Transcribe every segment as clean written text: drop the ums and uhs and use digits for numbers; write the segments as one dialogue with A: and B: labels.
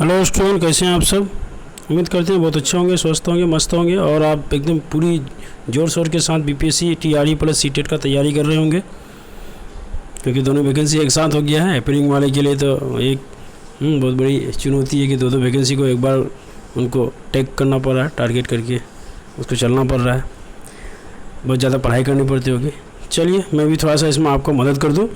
A: Hello student, कैसे हैं आप सब। उम्मीद करते हैं बहुत अच्छे होंगे, स्वस्थ होंगे, मस्त होंगे और आप एकदम पूरी जोर शोर के साथ बीपीएससी टीआरई प्लस सीटेट का तैयारी कर रहे होंगे, क्योंकि दोनों वैकेंसी एक साथ हो गया है। अपेयरिंग वाले के लिए तो एक बहुत बड़ी चुनौती है कि दो वैकेंसी को एक बार उनको टेक करना पड़ रहा है, टारगेट करके उसको चलना पड़ रहा है। बहुत ज़्यादा पढ़ाई करनी पड़ती होगी। चलिए मैं भी थोड़ा सा इसमें आपको मदद कर दूँ।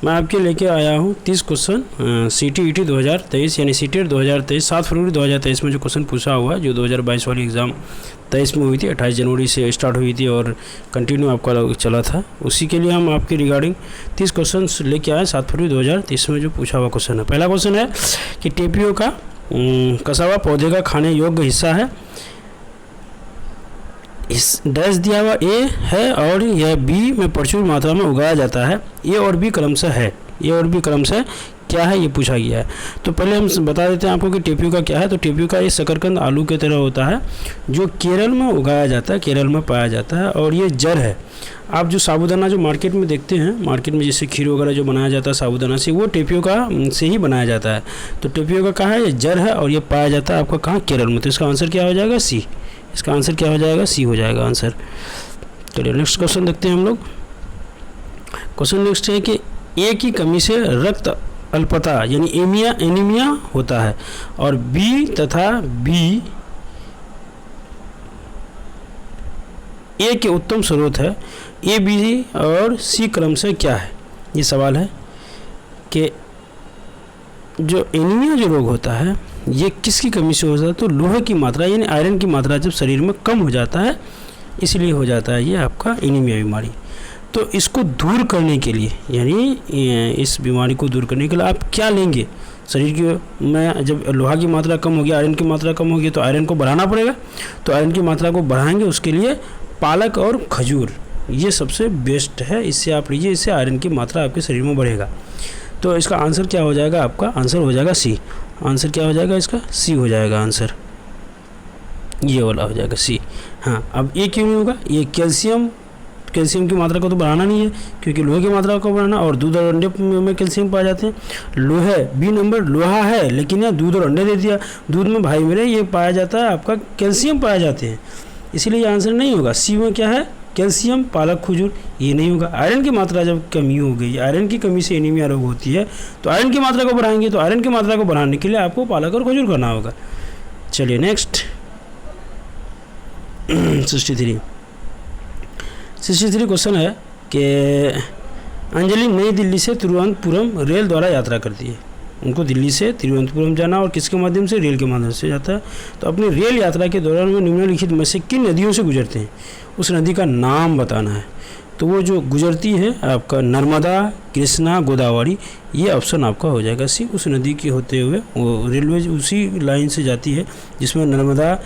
A: मैं आपके लेके आया हूँ 30 क्वेश्चन सीटीईटी 2023 यानी सीटेट 2023 7 फरवरी 2023 में जो क्वेश्चन पूछा हुआ है, जो 2022 वाली एग्ज़ाम 23 में हुई थी, 28 जनवरी से स्टार्ट हुई थी और कंटिन्यू आपका चला था। उसी के लिए हम आपके रिगार्डिंग 30 क्वेश्चन लेके आए 7 फरवरी 2023 में जो पूछा हुआ क्वेश्चन है। पहला क्वेश्चन है कि टेपियोका कसा हुआ पौधे का खाने योग्य हिस्सा है। इस डैश दिया हुआ ए है और यह बी में प्रचुर मात्रा में उगाया जाता है। ए और बी क्रमशः है, ए और बी क्रमशः क्या है, ये पूछा गया है। तो पहले हम बता देते हैं आपको कि टेपियोका क्या है। तो टेपियोका ये शकरकंद आलू की तरह होता है जो केरल में उगाया जाता है, केरल में पाया जाता है और ये जड़ है। आप जो साबूदाना जो मार्केट में देखते हैं, मार्केट में जैसे खीर वगैरह जो बनाया जाता है साबूदाना से, वो टेपियोका से ही बनाया जाता है। तो टेपियोका कहाँ है, ये जड़ है और ये पाया जाता है आपका कहाँ, केरल में। तो इसका आंसर क्या हो जाएगा, सी। इसका आंसर क्या हो जाएगा, सी हो जाएगा आंसर। चलिए नेक्स्ट क्वेश्चन देखते हैं हम लोग। क्वेश्चन नेक्स्ट है कि ए की कमी से रक्त अल्पता यानी एनीमिया होता है और बी तथा बी ए के उत्तम स्रोत है। ए बी और सी क्रम से क्या है, ये सवाल है कि जो एनीमिया जो रोग होता है ये किसकी कमी से होता है। तो लोहे की मात्रा यानी आयरन की मात्रा जब शरीर में कम हो जाता है, इसलिए हो जाता है ये आपका एनीमिया बीमारी। तो इसको दूर करने के लिए यानी इस बीमारी को दूर करने के लिए आप क्या लेंगे शरीर की में। जब लोहा की मात्रा कम होगी, आयरन की मात्रा कम होगी, तो आयरन को बढ़ाना पड़ेगा। तो आयरन की मात्रा को बढ़ाएंगे, उसके लिए पालक और खजूर ये सबसे बेस्ट है। इससे आप लीजिए, इससे आयरन की मात्रा आपके शरीर में बढ़ेगा। तो इसका आंसर क्या हो जाएगा, आपका आंसर हो जाएगा सी। आंसर क्या हो जाएगा इसका, सी हो जाएगा आंसर, ये वाला हो जाएगा सी। हाँ, अब ये क्यों नहीं होगा, ये कैल्शियम की मात्रा को तो बढ़ाना नहीं है, क्योंकि लोहे की मात्रा को बढ़ाना। और दूध और अंडे में कैल्शियम पाए जाते हैं। लोहे बी नंबर लोहा है, लेकिन यह दूध और अंडे दे दिया। दूध में भाई मेरे ये पाया जाता है आपका कैल्शियम पाए जाते हैं, इसीलिए ये आंसर नहीं होगा। सी में क्या है, कैल्शियम, पालक, खजूर, ये नहीं होगा। आयरन की मात्रा जब कमी हो गई, आयरन की कमी से एनीमिया रोग होती है, तो आयरन की मात्रा को बढ़ाएंगे। तो आयरन की मात्रा को बढ़ाने के लिए आपको पालक और खजूर करना होगा। चलिए नेक्स्ट 63 क्वेश्चन है कि अंजलि नई दिल्ली से तिरुवनंतपुरम रेल द्वारा यात्रा करती है। उनको दिल्ली से तिरुवनंतपुरम जाना और किसके माध्यम से, रेल के माध्यम से जाता है। तो अपनी रेल यात्रा के दौरान वो निम्नलिखित में से किन नदियों से गुजरते हैं, उस नदी का नाम बताना है। तो वो जो गुजरती है आपका नर्मदा, कृष्णा, गोदावरी, ये ऑप्शन आपका हो जाएगा सी। उस नदी के होते हुए वो रेलवे उसी लाइन से जाती है जिसमें नर्मदा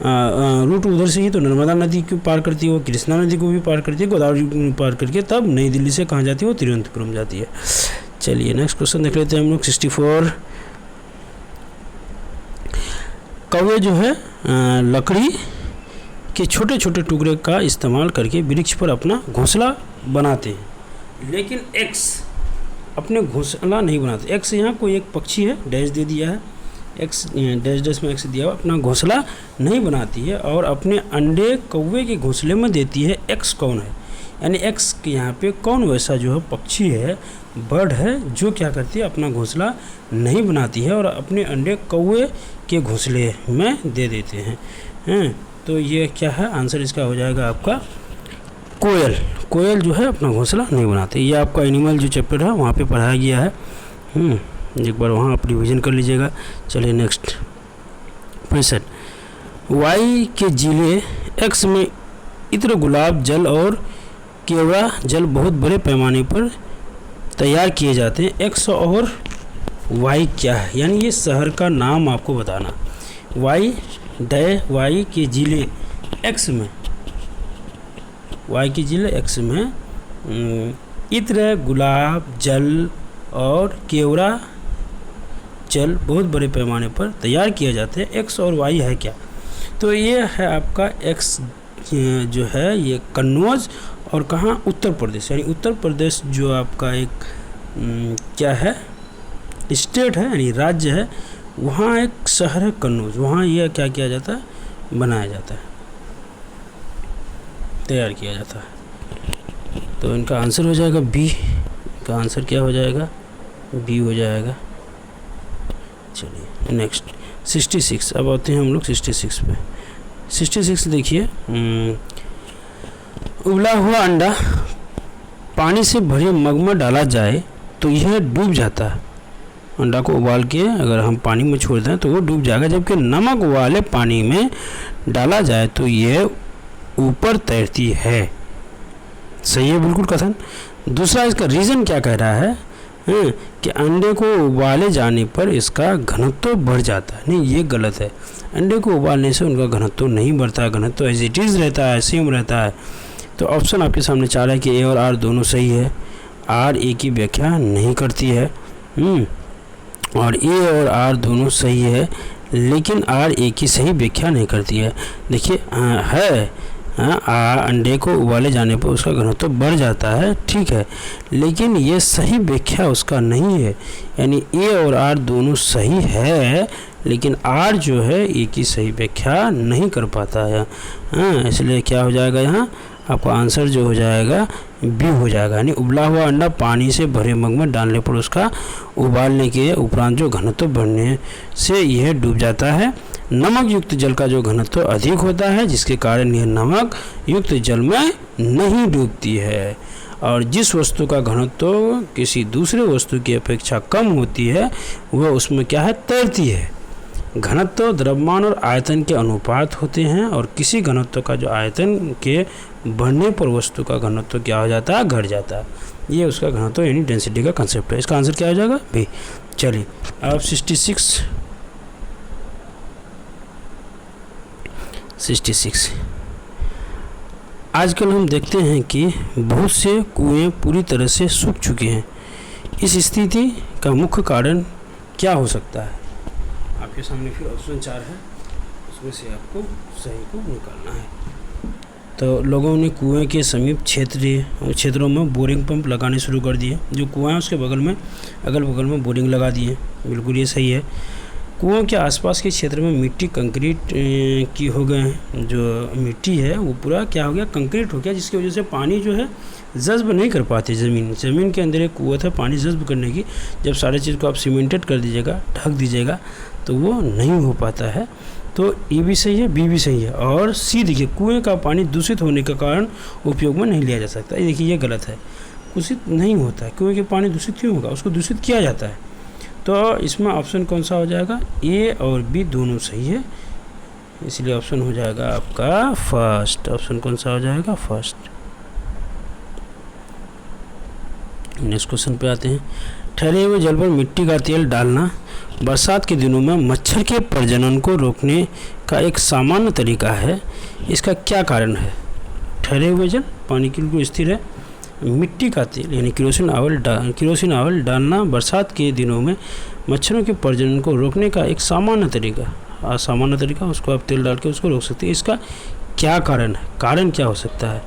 A: रूट उधर से ही, तो नर्मदा नदी को पार करती है, वो कृष्णा नदी को भी पार करती है, गोदावरी पार करके तब नई दिल्ली से कहाँ जाती है, वो तिरुवनंतपुरम जाती है। चलिए नेक्स्ट क्वेश्चन देख लेते हैं हम लोग 64। कौवे जो है लकड़ी के छोटे छोटे टुकड़े का इस्तेमाल करके वृक्ष पर अपना घोंसला बनाते हैं, लेकिन एक्स अपने घोंसला नहीं बनाते। एक्स यहाँ कोई एक पक्षी है, डैश दे दिया है, एक्स डैश में एक्स दिया हुआ, अपना घोंसला नहीं बनाती है और अपने अंडे कौवे के घोंसले में देती है। एक्स कौन है, यानी एक्स के यहाँ पे कौन वैसा जो है पक्षी है, बर्ड है, जो क्या करती है, अपना घोंसला नहीं बनाती है और अपने अंडे कौवे के घोंसले में दे देते हैं। तो ये क्या है, आंसर इसका हो जाएगा आपका कोयल। कोयल जो है अपना घोंसला नहीं बनाते। ये आपका एनिमल जो चैप्टर है वहाँ पे पढ़ाया गया है, एक बार वहाँ आप रिविजन कर लीजिएगा। चलिए नेक्स्ट 65। वाई के जिले एक्स में इत्र, गुलाब जल और केवड़ा जल बहुत बड़े पैमाने पर तैयार किए जाते हैं। एक्स और वाई क्या है, यानी ये शहर का नाम आपको बताना। वाई के जिले एक्स में, वाई के जिले एक्स में इत्र, गुलाब जल और केवड़ा जल बहुत बड़े पैमाने पर तैयार किए जाते हैं। एक्स और वाई है क्या, तो ये है आपका एक्स जो है ये कन्नौज और कहाँ, उत्तर प्रदेश, यानी उत्तर प्रदेश जो आपका एक क्या है, स्टेट है यानी राज्य है, वहाँ एक शहर है कन्नौज, वहाँ यह क्या किया जाता है, बनाया जाता है, तैयार किया जाता है। तो इनका आंसर हो जाएगा बी, इनका आंसर क्या हो जाएगा, बी हो जाएगा। चलिए नेक्स्ट 66। अब आते हैं हम लोग 66 पे। 66 देखिए, उबला हुआ अंडा पानी से भरे मग में डाला जाए तो यह डूब जाता है। अंडा को उबाल के अगर हम पानी में छोड़ दें तो वो डूब जाएगा, जबकि नमक वाले पानी में डाला जाए तो यह ऊपर तैरती है। सही है बिल्कुल कथन। दूसरा, इसका रीज़न क्या कह रहा है कि अंडे को उबाले जाने पर इसका घनत्व बढ़ जाता है। नहीं, ये गलत है। अंडे को उबालने से उनका घनत्व नहीं बढ़ता है, घनत्व एज इट इज़ रहता है, सेम रहता है। तो ऑप्शन आपके सामने 4 है कि ए और आर दोनों सही है। आर ए की व्याख्या नहीं करती है, और ए और आर दोनों सही है, लेकिन आर ए की सही व्याख्या नहीं करती है। देखिए अंडे को उबाले जाने पर उसका घनत्व बढ़ जाता है, ठीक है, लेकिन ये सही व्याख्या उसका नहीं है। यानी ए और आर दोनों सही है, लेकिन आर जो है ए की सही व्याख्या नहीं कर पाता है। इसलिए क्या हो जाएगा, यहाँ आपका आंसर जो हो जाएगा बी हो जाएगा। यानी उबला हुआ अंडा पानी से भरे मग में डालने पर उसका उबालने के उपरांत जो घनत्व बढ़ने से यह डूब जाता है। नमक युक्त जल का जो घनत्व अधिक होता है, जिसके कारण यह नमक युक्त जल में नहीं डूबती है। और जिस वस्तु का घनत्व किसी दूसरे वस्तु की अपेक्षा कम होती है वह उसमें क्या है, तैरती है। घनत्व द्रव्यमान और आयतन के अनुपात होते हैं, और किसी घनत्व का जो आयतन के बढ़ने पर वस्तु का घनत्व क्या हो जाता है, घट जाता है। ये उसका घनत्व यानी डेंसिटी का कंसेप्ट है। इसका आंसर क्या हो जाएगा, बी। चलिए अब 66। आजकल हम देखते हैं कि बहुत से कुएं पूरी तरह से सूख चुके हैं। इस स्थिति का मुख्य कारण क्या हो सकता है? आपके सामने फिर ऑप्शन 4 है, उसमें से आपको सही को निकालना है। तो लोगों ने कुएं के समीप क्षेत्रों में बोरिंग पंप लगाने शुरू कर दिए। जो कुआं है उसके अगल बगल में बोरिंग लगा दिए। बिल्कुल ये सही है। कुओं के आसपास के क्षेत्र में मिट्टी कंक्रीट की हो गए हैं। जो मिट्टी है वो पूरा क्या हो गया, कंक्रीट हो गया, जिसकी वजह से पानी जो है जज्ब नहीं कर पाती। ज़मीन के अंदर एक कुआं था पानी जज्ब करने की। जब सारे चीज़ को आप सीमेंटेड कर दीजिएगा, ढक दीजिएगा, तो वो नहीं हो पाता है। तो ए भी सही है, बी भी सही है। और सी देखिए, कुएं का पानी दूषित होने के कारण उपयोग में नहीं लिया जा सकता। ये देखिए, ये गलत है। दूषित नहीं होता है, कुएं का पानी दूषित क्यों होगा, उसको दूषित किया जाता है। तो इसमें ऑप्शन कौन सा हो जाएगा, ए और बी दोनों सही है, इसलिए ऑप्शन हो जाएगा आपका फर्स्ट। ऑप्शन कौन सा हो जाएगा, फर्स्ट। नेक्स्ट क्वेश्चन पे आते हैं। ठहरे हुए जल पर मिट्टी का तेल डालना बरसात के दिनों में मच्छर के प्रजनन को रोकने का एक सामान्य तरीका है। इसका क्या कारण है? ठहरे हुए जल, पानी बिल्कुल स्थिर है, मिट्टी का तेल यानी केरोसिन ऑयल डालना बरसात के दिनों में मच्छरों के प्रजनन को रोकने का एक सामान्य तरीका, उसको आप तेल डाल के उसको रोक सकते हैं। इसका क्या कारण है, कारण क्या हो सकता है?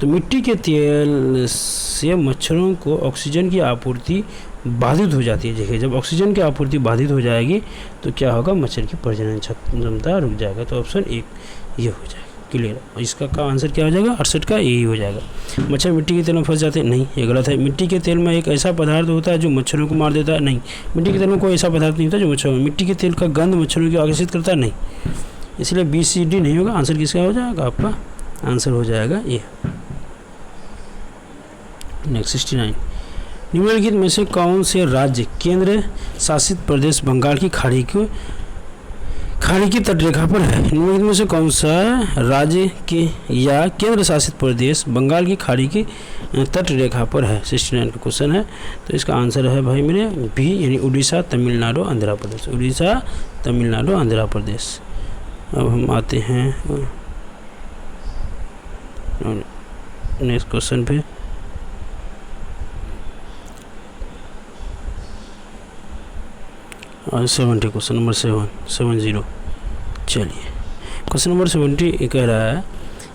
A: तो मिट्टी के तेल से मच्छरों को ऑक्सीजन की आपूर्ति बाधित हो जाती है। देखिए, जब ऑक्सीजन की आपूर्ति बाधित हो जाएगी तो क्या होगा, मच्छर की प्रजनन क्षमता रुक जाएगा। तो ऑप्शन 1 ये हो जाएगा। क्लियर। इसका का आंसर क्या हो जाएगा, 68 का यही हो जाएगा। मच्छर मिट्टी के तेल में फंस जाते हैं, नहीं, ये गलत है। मिट्टी के तेल में एक ऐसा पदार्थ होता है जो मच्छरों को मार देता है, नहीं। मिट्टी के तेल में कोई ऐसा पदार्थ नहीं होता जो मच्छरों, मिट्टी के तेल का गंध मच्छरों को आकर्षित करता है, नहीं। इसलिए बी सी डी नहीं होगा। आंसर किसका हो जाएगा, आपका आंसर हो जाएगा ये। नेक्स्ट 69। निम्नलिखित में से कौन से राज्य केंद्र शासित प्रदेश बंगाल की खाड़ी की तटरेखा पर है? निम्नलिखित में से कौन सा राज्य के या केंद्र शासित प्रदेश बंगाल की खाड़ी की तटरेखा पर है? 69 का क्वेश्चन है। तो इसका आंसर है भाई मेरे बी, यानी उड़ीसा, तमिलनाडु, आंध्र प्रदेश। उड़ीसा, तमिलनाडु, आंध्र प्रदेश। अब हम आते हैं नेक्स्ट क्वेश्चन पे। और 70 क्वेश्चन नंबर 70। चलिए, क्वेश्चन नंबर 70 कह रहा है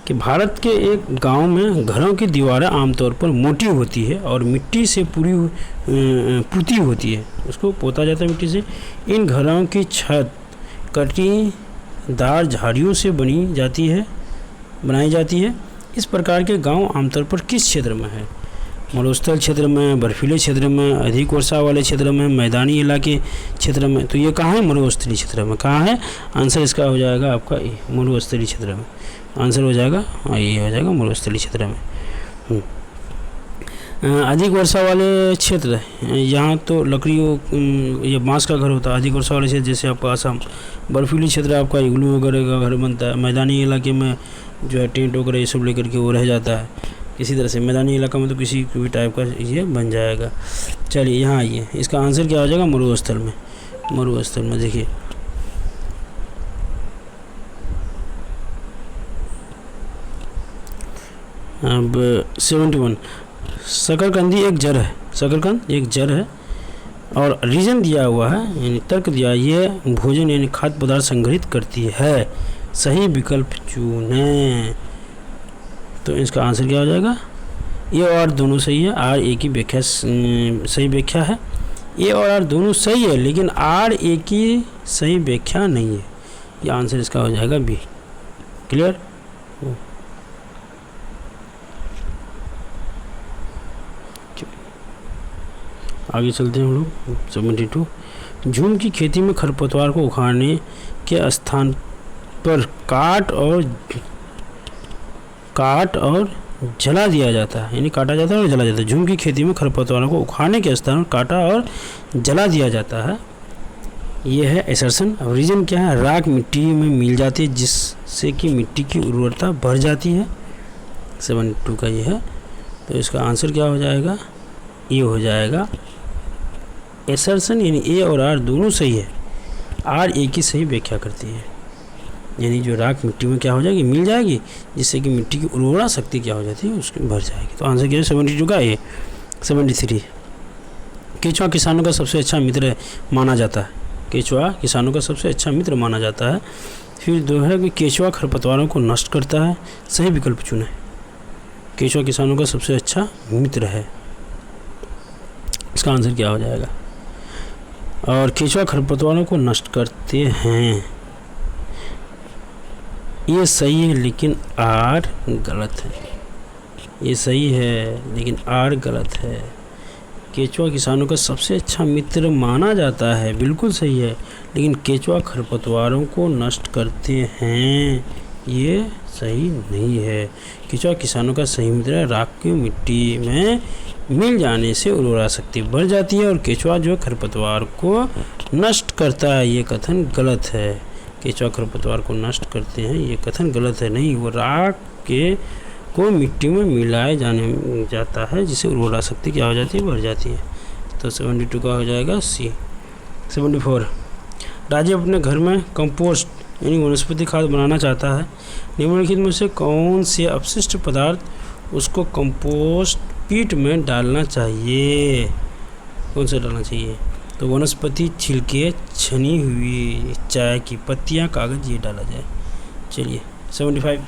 A: कि भारत के एक गांव में घरों की दीवारें आमतौर पर मोटी होती है और मिट्टी से पुती होती है, उसको पोता जाता है मिट्टी से। इन घरों की छत कटीदार झाड़ियों से बनाई जाती है। इस प्रकार के गांव आमतौर पर किस क्षेत्र में है? मरुस्थल क्षेत्र में, बर्फीले क्षेत्र में, अधिक वर्षा वाले क्षेत्र में, मैदानी इलाके क्षेत्र में। तो ये कहाँ है? मरुस्थलीय क्षेत्र में। कहाँ है? आंसर इसका हो जाएगा आपका ए, मरुस्थलीय क्षेत्र में। आंसर हो जाएगा ये हो जाएगा मरुस्थलीय क्षेत्र में। अधिक वर्षा वाले क्षेत्र, यहाँ तो लकड़ियों ये बांस का घर होता है। अधिक वर्षा वाले क्षेत्र जैसे आपका असम। बर्फीली क्षेत्र आपका इग्लू वगैरह का घर बनता है। मैदानी इलाके में जो है टेंट वगैरह ये सब लेकर के वो रह जाता है इसी तरह से। मैदानी इलाका में तो किसी भी टाइप का ये बन जाएगा। चलिए यहाँ आइए, इसका आंसर क्या हो जाएगा? मरुस्थल में। मरुस्थल में देखिए अब 71 शकरकंदी एक जड़ है। शकरकंद एक जड़ है और रीजन दिया हुआ है यानी तर्क दिया, ये भोजन यानी खाद्य पदार्थ संग्रहित करती है। सही विकल्प चुनें। तो इसका आंसर क्या हो जाएगा? ए और आर दोनों सही है। आर ए की व्याख्या सही व्याख्या है। ए और आर दोनों सही है लेकिन आर ए की सही व्याख्या नहीं है। ये आंसर इसका हो जाएगा बी। क्लियर? आगे चलते हैं हम लोग 72। झूम की खेती में खरपतवार को उखाड़ने के स्थान पर काट और जला दिया जाता है, यानी काटा जाता है और जला जाता है। झूम की खेती में खरपतवारों को उखाड़ने के स्थान पर काटा और जला दिया जाता है। यह है एसर्शन। अब रीजन क्या है? राख मिट्टी में मिल जाती है जिससे कि मिट्टी की उर्वरता बढ़ जाती है। 72 का ये है। तो इसका आंसर क्या हो जाएगा? ये हो जाएगा एसर्शन, यानी ए और आर दोनों सही है। आर ए की सही व्याख्या करती है, यानी जो राख मिट्टी में क्या हो जाएगी? मिल जाएगी, जिससे कि मिट्टी की उर्वरा शक्ति क्या हो जाती है? उसकी बढ़ जाएगी। तो आंसर क्या है? 72 का ये। 73 केचुआ किसानों का सबसे अच्छा मित्र माना जाता है। केचुआ किसानों का सबसे अच्छा मित्र माना जाता है। फिर दो है कि केचुआ खरपतवारों को नष्ट करता है। सही विकल्प चुने। केचुआ किसानों का सबसे अच्छा मित्र है। इसका आंसर क्या हो जाएगा? और केचुआ खरपतवारों को नष्ट करते हैं, ये सही है लेकिन आर गलत है। ये सही है लेकिन आर गलत है। केचुआ किसानों का सबसे अच्छा मित्र माना जाता है, बिल्कुल सही है, लेकिन केचुआ खरपतवारों को नष्ट करते हैं, ये सही नहीं है। केचुआ किसानों का सही मित्र है। राख की मिट्टी में मिल जाने से उर्वरा शक्ति बढ़ जाती है और केचुआ जो खरपतवार को नष्ट करता है, ये कथन गलत है। केचुआ खरपतवार को नष्ट करते हैं, ये कथन गलत है। नहीं, वो राख को मिट्टी में मिलाए जाता है, जिससे उर्वरा शक्ति क्या हो जाती है? बढ़ जाती है। तो 72 का हो जाएगा सी। 74 राजीव अपने घर में कंपोस्ट यानी वनस्पति खाद बनाना चाहता है। निम्नलिखित में से कौन से अपशिष्ट पदार्थ उसको कंपोस्ट पीट में डालना चाहिए? कौन सा डालना चाहिए? तो वनस्पति छिलके, छनी हुई चाय की पत्तियां, कागज, ये डाला जाए। चलिए 75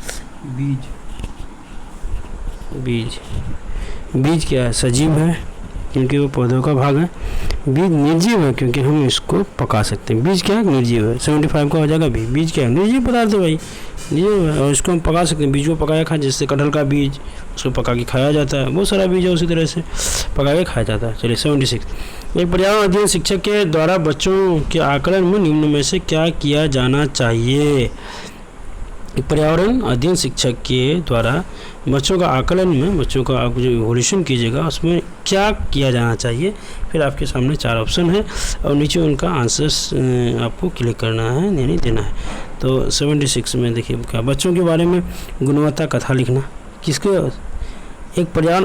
A: बीज क्या है? सजीव है क्योंकि वो पौधों का भाग है। बीज निर्जीव है क्योंकि हम इसको पका सकते हैं। बीज क्या है? निर्जीव है। 75 का हो जाएगा बी। बीज क्या है? निर्जीव पदार्थ है भाई, निर्जीव है और इसको हम पका सकते हैं। बीज को पकाया खाया, जैसे कटहल का बीज उसको पका के खाया जाता है। बहुत सारा बीज है उसी तरह से पका के खाया जाता है। चलिए 76 एक पर्यावरण अध्ययन शिक्षक के द्वारा बच्चों के आकलन में निम्न में से क्या किया जाना चाहिए? पर्यावरण अध्ययन शिक्षक के द्वारा बच्चों का आकलन में, बच्चों का आप जो इवोल्यूशन कीजिएगा उसमें क्या किया जाना चाहिए? फिर आपके सामने 4 ऑप्शन है और नीचे उनका आंसर्स आपको क्लिक करना है यानी देना है। तो 76 में देखिए क्या, बच्चों के बारे में गुणवत्ता कथा लिखना। किसके? एक पर्यावरण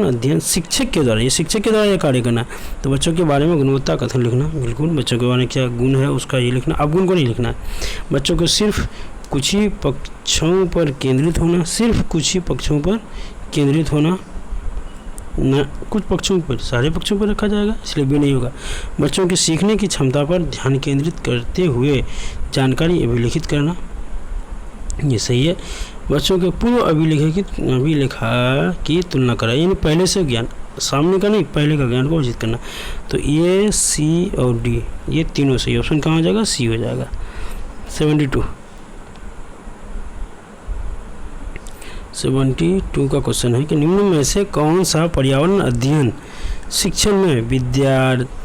A: अध्ययन शिक्षक के द्वारा, ये शिक्षक के द्वारा ये कार्य करना है। तो बच्चों के बारे में गुणवत्ता कथन लिखना, बिल्कुल बच्चों के बारे में क्या गुण है उसका ये लिखना। अब गुण को नहीं लिखना है। बच्चों को सिर्फ कुछ ही पक्षों पर केंद्रित होना, सिर्फ कुछ ही पक्षों पर केंद्रित होना, न कुछ पक्षों पर, सारे पक्षों पर रखा जाएगा, इसलिए भी नहीं होगा। बच्चों की सीखने की क्षमता पर ध्यान केंद्रित करते हुए जानकारी अभिलिखित करना, ये सही है। बच्चों के पूर्व अभिलेखा की तुलना करा, यानी पहले से ज्ञान, सामने का नहीं, पहले का ज्ञान को अर्जित करना। तो ए, सी और डी ये तीनों सही, ऑप्शन कहाँ हो जाएगा? सी हो जाएगा। 72 का क्वेश्चन है कि निम्न में से कौन सा पर्यावरण अध्ययन शिक्षण में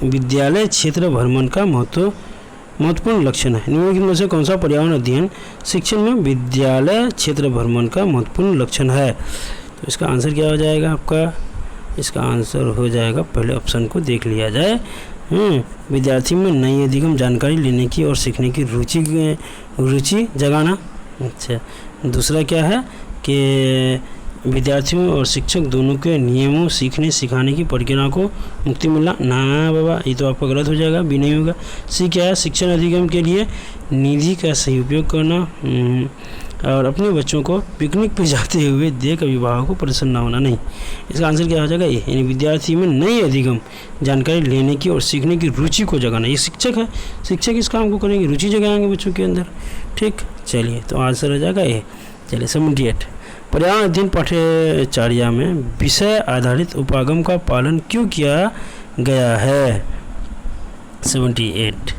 A: विद्यालय क्षेत्र भ्रमण का महत्वपूर्ण लक्षण है? निम्नलिखित में से कौन सा पर्यावरण अध्ययन शिक्षण में विद्यालय क्षेत्र भ्रमण का महत्वपूर्ण लक्षण है? तो इसका आंसर क्या हो जाएगा आपका? इसका आंसर हो जाएगा, पहले ऑप्शन को देख लिया जाए, विद्यार्थी में नई अधिगम जानकारी लेने की और सीखने की रुचि जगाना। अच्छा, दूसरा क्या है कि विद्यार्थियों और शिक्षक दोनों के नियमों सीखने सिखाने की प्रक्रिया को मुक्ति मिलना। ना बाबा, ये तो आपका गलत हो जाएगा, भी नहीं होगा। सी क्या है? शिक्षण अधिगम के लिए निधि का सही उपयोग करना और अपने बच्चों को पिकनिक पर जाते हुए देख अभिभावकों को प्रसन्न होना। नहीं, इसका आंसर क्या हो जाएगा? ये, यानी विद्यार्थी में नई अधिगम जानकारी लेने की और सीखने की रुचि को जगाना। ये शिक्षक है, शिक्षक इस काम को करेंगे, रुचि जगाएंगे बच्चों के अंदर। ठीक, चलिए, तो आंसर हो जाएगा ये। चलिए 78, पर्यावरण अध्ययन पाठ्यचर्या में विषय आधारित उपागम का पालन क्यों किया गया है? 78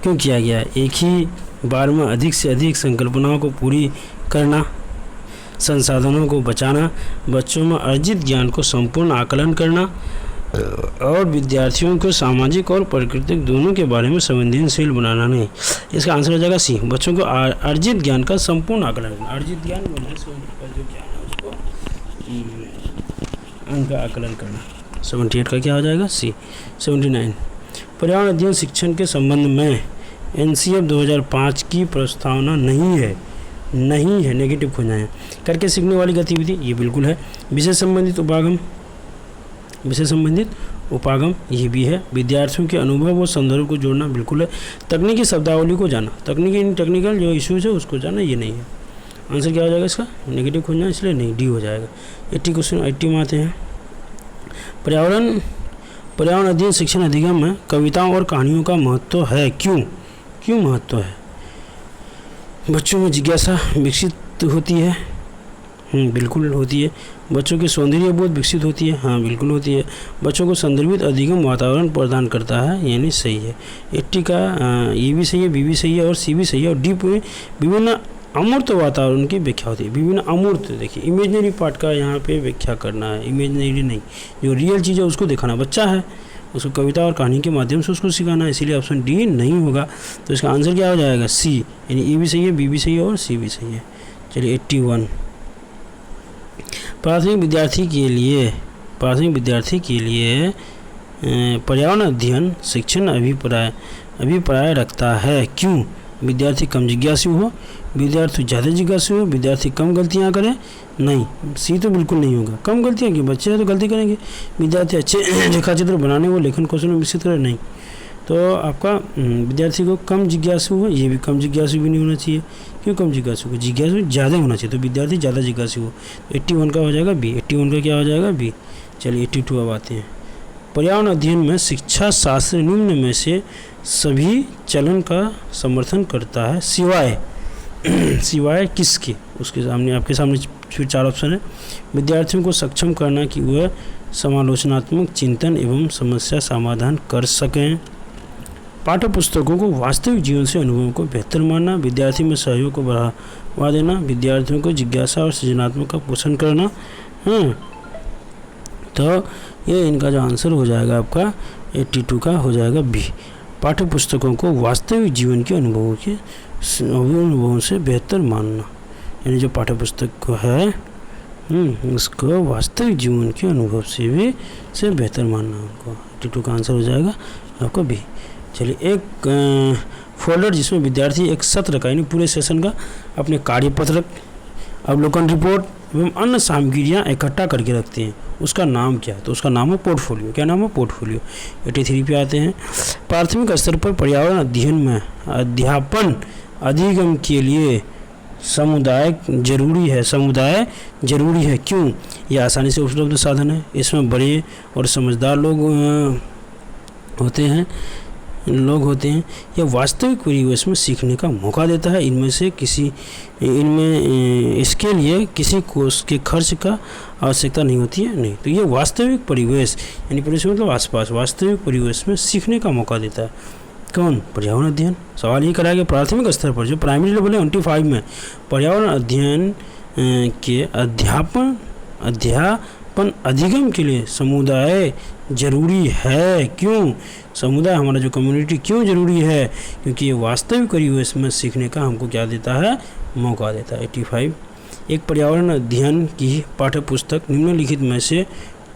A: क्यों किया गया? एक ही बार में अधिक से अधिक संकल्पनाओं को पूरी करना, संसाधनों को बचाना, बच्चों में अर्जित ज्ञान को संपूर्ण आकलन करना और विद्यार्थियों को सामाजिक और प्राकृतिक दोनों के बारे में संवेदनशील बनाना। नहीं, इसका आंसर हो जाएगा सी, बच्चों को अर्जित ज्ञान का संपूर्ण आकलन करना। अर्जित ज्ञान जो ज्ञान है उसको उनका आकलन करना। 78 का क्या हो जाएगा? सी। 79, पर्यावरण अध्ययन शिक्षण के संबंध में NCF 2005 की प्रस्तावना नहीं है, नेगेटिव खोजना है। करके सीखने वाली गतिविधि, ये बिल्कुल है। विषय संबंधित उपागम, ये भी है। विद्यार्थियों के अनुभव और संदर्भ को जोड़ना, बिल्कुल है। तकनीकी शब्दावली को जाना, टेक्निकल जो इश्यूज है उसको जाना, ये नहीं है। आंसर क्या हो जाएगा इसका? नेगेटिव खोजना, इसलिए नहीं, डी हो जाएगा। 80 क्वेश्चन 80 में आते हैं। पर्यावरण अध्ययन शिक्षण अधिगम में कविताओं और कहानियों का महत्व है। क्यों महत्व है? बच्चों में जिज्ञासा विकसित होती है, बिल्कुल होती है। बच्चों की सौंदर्य बोध विकसित होती है, हाँ बिल्कुल होती है। बच्चों को संदर्भित अधिगम वातावरण प्रदान करता है, यानी सही है। 80 का ये भी सही है, बी भी सही है और सी भी सही है। और डी पे विभिन्न अमूर्त वातावरण की व्याख्या होती है। विभिन्न अमूर्त, देखिए इमेजनरी पार्ट का यहाँ पे व्याख्या करना है, इमेजनरी नहीं, जो रियल चीज़ है उसको दिखाना। बच्चा है, उसको कविता और कहानी के माध्यम से उसको सिखाना है, इसीलिए ऑप्शन डी नहीं होगा। तो इसका आंसर क्या हो जाएगा? सी, यानी ए भी सही है, बी भी सही है और सी भी सही है। चलिए 81, प्राथमिक विद्यार्थी के लिए पर्यावरण अध्ययन शिक्षण अभिप्राय रखता है। क्यों? विद्यार्थी कम जिज्ञासु हो, विद्यार्थी ज़्यादा जिज्ञासु हो, विद्यार्थी कम गलतियां करे। नहीं, सी तो बिल्कुल नहीं होगा। कम गलतियां क्यों? बच्चे तो गलती करेंगे। विद्यार्थी अच्छे रेखाचित्र बनाने व लेखन कौशल में विकसित करे। नहीं, तो आपका विद्यार्थी को कम जिज्ञासु हो, ये भी कम जिज्ञासु भी नहीं होना चाहिए। क्यों कम जिज्ञासु को? जिज्ञासु ज़्यादा होना चाहिए, तो विद्यार्थी ज़्यादा जिज्ञासु हो। 81 का हो जाएगा बी। 81 का क्या हो जाएगा? बी। चलिए 82 अब आते हैं। पर्यावरण अध्ययन में शिक्षा शास्त्र निम्न में से सभी चलन का समर्थन करता है, सिवाय किसके? उसके सामने, आपके सामने फिर 4 ऑप्शन है। विद्यार्थियों को सक्षम करना कि वह समालोचनात्मक चिंतन एवं समस्या समाधान कर सकें। पाठ्य पुस्तकों को वास्तविक जीवन से अनुभवों को बेहतर मानना, विद्यार्थी में सहयोग को बढ़ावा देना, विद्यार्थियों को जिज्ञासा और सृजनात्मक का पोषण करना। तो ये इनका जो आंसर हो जाएगा आपका 82 का हो जाएगा बी। पाठ्य पुस्तकों को वास्तविक जीवन के अनुभवों से बेहतर मानना, यानी जो पाठ्य पुस्तक को है उसको वास्तविक जीवन के अनुभव से बेहतर मानना उनको। 82 का आंसर हो जाएगा आपका बी। चलिए, एक फोल्डर जिसमें विद्यार्थी एक सत्र का, यानी पूरे सेशन का अपने कार्यपत्रक, अवलोकन रिपोर्ट एवं अन्य सामग्रियाँ इकट्ठा करके रखते हैं, उसका नाम क्या है? तो उसका नाम है पोर्टफोलियो। क्या नाम है? पोर्टफोलियो। 83 पे आते हैं। प्राथमिक स्तर पर पर्यावरण अध्ययन में अध्यापन अधिगम के लिए समुदाय जरूरी है। क्यों? यह आसानी से उपलब्ध साधन है, इसमें बड़े और समझदार लोग होते हैं, लोग होते हैं, यह वास्तविक परिवेश में सीखने का मौका देता है। इसके लिए किसी को उसके खर्च का आवश्यकता नहीं होती है। नहीं, तो ये वास्तविक परिवेश, यानी परिवेश मतलब आसपास, वास्तविक परिवेश में सीखने का मौका देता है। कौन? पर्यावरण अध्ययन। सवाल ये करा गया प्राथमिक स्तर पर, जो प्राइमरी लेवल है 25 में, पर्यावरण अध्ययन के अध्यापन अधिगम के लिए समुदाय जरूरी है। क्यों? समुदाय, हमारा जो कम्युनिटी क्यों जरूरी है? क्योंकि ये वास्तविक परिवेश में सीखने का हमको क्या देता है? मौका देता है। 85, एक पर्यावरण अध्ययन की पाठ्य पुस्तक निम्नलिखित में से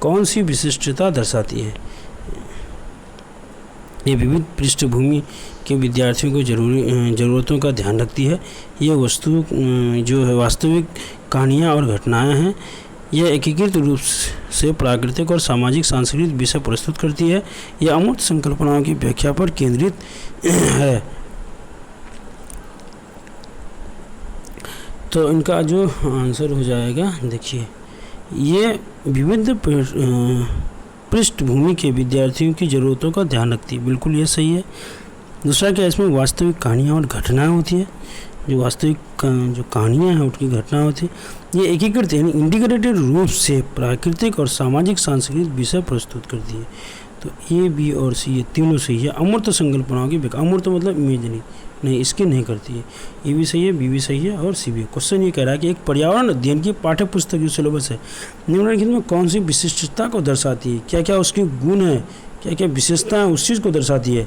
A: कौन सी विशिष्टता दर्शाती है? ये विविध पृष्ठभूमि के विद्यार्थियों को ज़रूरतों का ध्यान रखती है। ये वस्तु जो है वास्तविक कहानियाँ और घटनाएं हैं। यह एकीकृत रूप से प्राकृतिक और सामाजिक सांस्कृतिक विषय प्रस्तुत करती है। यह अमूर्त संकल्पनाओं की व्याख्या पर केंद्रित है। तो इनका जो आंसर हो जाएगा, देखिए, ये विविध पृष्ठभूमि के विद्यार्थियों की ज़रूरतों का ध्यान रखती है। बिल्कुल ये सही है। दूसरा क्या, इसमें वास्तविक कहानियाँ और घटनाएं होती है। जो वास्तविक जो कहानियाँ हैं उनकी घटना होती है। ये एकीकृत यानी इंटीग्रेटेड रूप से प्राकृतिक और सामाजिक सांस्कृतिक विषय प्रस्तुत करती है। तो ए, बी और सी ये तीनों सही है। अमूर्त संकल्पनाओं की व्याख्या, अमूर्त मतलब इमेजिनरी, नहीं, इसकी नहीं करती है। ए भी सही है, बी भी सही है और सी भी। क्वेश्चन ये कह रहा है कि एक पर्यावरण अध्ययन की पाठ्य पुस्तक जो सिलेबस है निम्नलिखित में कौन सी विशिष्टता को दर्शाती है? क्या क्या उसके गुण है, क्या क्या विशेषता है उस चीज़ को दर्शाती है।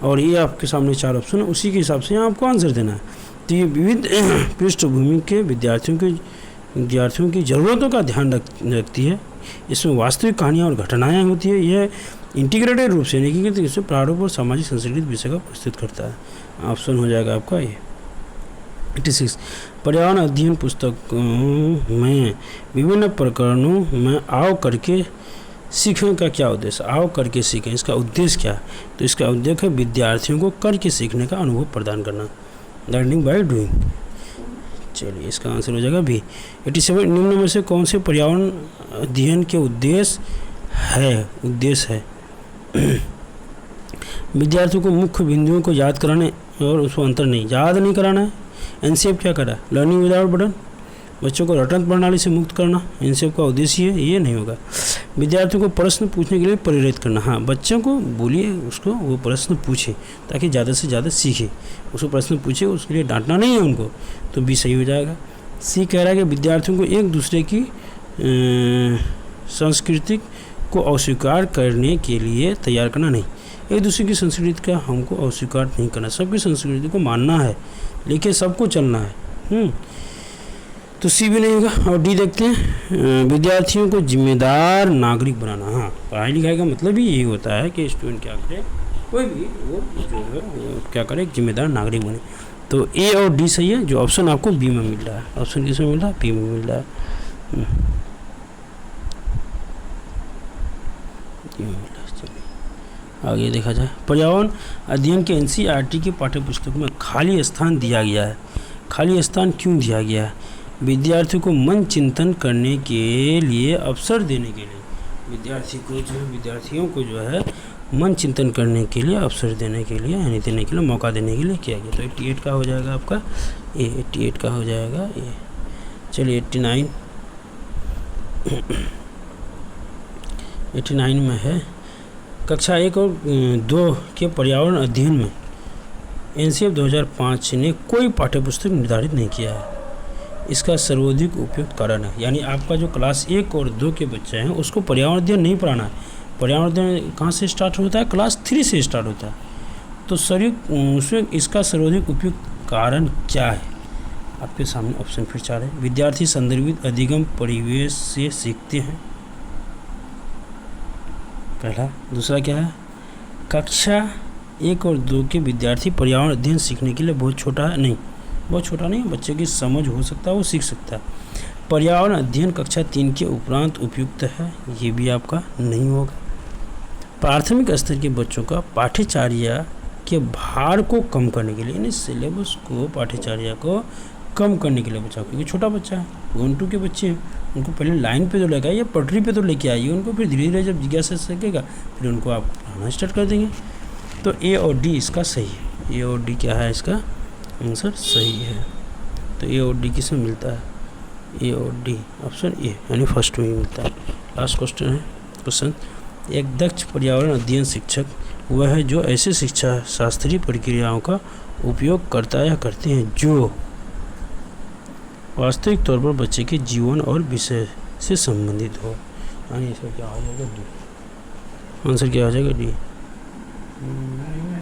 A: और ये आपके सामने 4 ऑप्शन है, उसी के हिसाब से यहाँ आपको आंसर देना है। तो ये विविध पृष्ठभूमि के विद्यार्थियों की ज़रूरतों का ध्यान रखती है। इसमें वास्तविक कहानियाँ और घटनाएँ होती है। यह इंटीग्रेटेड रूप से एकीकृत रूप से प्रारूप और सामाजिक सांस्कृतिक विषय का प्रस्तुत करता है। ऑप्शन हो जाएगा आपका ये। 86, पर्यावरण अध्ययन पुस्तकों में विभिन्न प्रकरणों में आओ करके सीखने का क्या उद्देश्य? आओ करके सीखें, इसका उद्देश्य क्या है? तो इसका उद्देश्य है विद्यार्थियों को करके सीखने का अनुभव प्रदान करना, लर्निंग बाय डूइंग। चलिए, इसका आंसर हो जाएगा बी। 87, निम्न में से कौन से पर्यावरण अध्ययन के उद्देश्य है? विद्यार्थियों को मुख्य बिंदुओं को याद कराने और उसको अंतर नहीं, याद नहीं कराना है। एनसीएफ क्या करा? लर्निंग विदाउट बर्डन, बच्चों को रटन प्रणाली से मुक्त करना एनसीएफ का उद्देश्य है। ये नहीं होगा। विद्यार्थियों को प्रश्न पूछने के लिए प्रेरित करना, हाँ, बच्चों को बोलिए, उसको वो प्रश्न पूछे ताकि ज़्यादा से ज़्यादा सीखे। उसको प्रश्न पूछे, उसके लिए डांटना नहीं है उनको। तो बी सही हो जाएगा। सी कह रहा है कि विद्यार्थियों को एक दूसरे की संस्कृति को अस्वीकार करने के लिए तैयार करना नहीं। एक दूसरे की संस्कृति का हमको अस्वीकार नहीं करना, सबकी संस्कृति को मानना है, लेकिन सबको चलना है। तो सी भी नहीं होगा। और डी देखते हैं, विद्यार्थियों को जिम्मेदार नागरिक बनाना। हाँ, पढ़ाई लिखाई का मतलब ही यही होता है कि स्टूडेंट क्या करे, कोई भी वो जो है वो क्या करे, जिम्मेदार नागरिक बने। तो ए और डी सही है। जो ऑप्शन आपको बी में मिल रहा है, ऑप्शन किस में मिल रहा है? बी में मिल रहा है। आगे देखा जाए, पर्यावरण अध्ययन के एनसीईआरटी की पाठ्य पुस्तक में खाली स्थान दिया गया है। खाली स्थान क्यों दिया गया है? विद्यार्थियों को मन चिंतन करने के लिए अवसर देने के लिए, विद्यार्थियों को जो है मन चिंतन करने के लिए अवसर देने के लिए, यानी देने के लिए, मौका देने के लिए किया गया। तो 88 का हो जाएगा आपका ए, 88 का हो जाएगा ए। चलिए 89 में है, कक्षा 1 और 2 के पर्यावरण अध्ययन में एनसीएफ 2005 ने कोई पाठ्यपुस्तक निर्धारित नहीं किया है। इसका सर्वाधिक उपयुक्त कारण है, यानी आपका जो क्लास 1 और 2 के बच्चे हैं उसको पर्यावरण अध्ययन नहीं पढ़ाना है। पर्यावरण अध्ययन कहाँ से स्टार्ट होता है? क्लास 3 से स्टार्ट होता है। तो उसमें इसका सर्वाधिक उपयुक्त कारण क्या है? आपके सामने ऑप्शन फिर 4 है। विद्यार्थी संदर्भित अधिगम परिवेश से सीखते हैं, पहला। दूसरा क्या है? कक्षा 1 और 2 के विद्यार्थी पर्यावरण अध्ययन सीखने के लिए बहुत छोटा है, बच्चे की समझ हो सकता है, वो सीख सकता है। पर्यावरण अध्ययन कक्षा 3 के उपरांत उपयुक्त है, ये भी आपका नहीं होगा। प्राथमिक स्तर के बच्चों का पाठ्यचर्या के भार को कम करने के लिए, यानी सिलेबस को, पाठ्यचर्या को कम करने के लिए बच्चा, क्योंकि छोटा बच्चा है, 1 2 के बच्चे हैं, उनको पहले लाइन पे तो लगाइए, पटरी पे तो लेके आइए उनको, फिर धीरे धीरे जब जिज्ञासा सीखेगा फिर उनको आप पढ़ाना स्टार्ट कर देंगे। तो ए और डी इसका सही है। ए और डी क्या है, इसका आंसर सही है। तो ए और डी किसमें मिलता है, ए और डी, ऑप्शन ए यानी फर्स्ट में ही मिलता है। लास्ट क्वेश्चन है क्वेश्चन, एक दक्ष पर्यावरण अध्ययन शिक्षक वह है जो ऐसे शिक्षा शास्त्रीय प्रक्रियाओं का उपयोग करता या करते हैं जो वास्तविक तौर पर बच्चे के जीवन और विषय से संबंधित हो। यानी इसका क्या हो जाएगा, डी। आंसर क्या हो जाएगा, डी।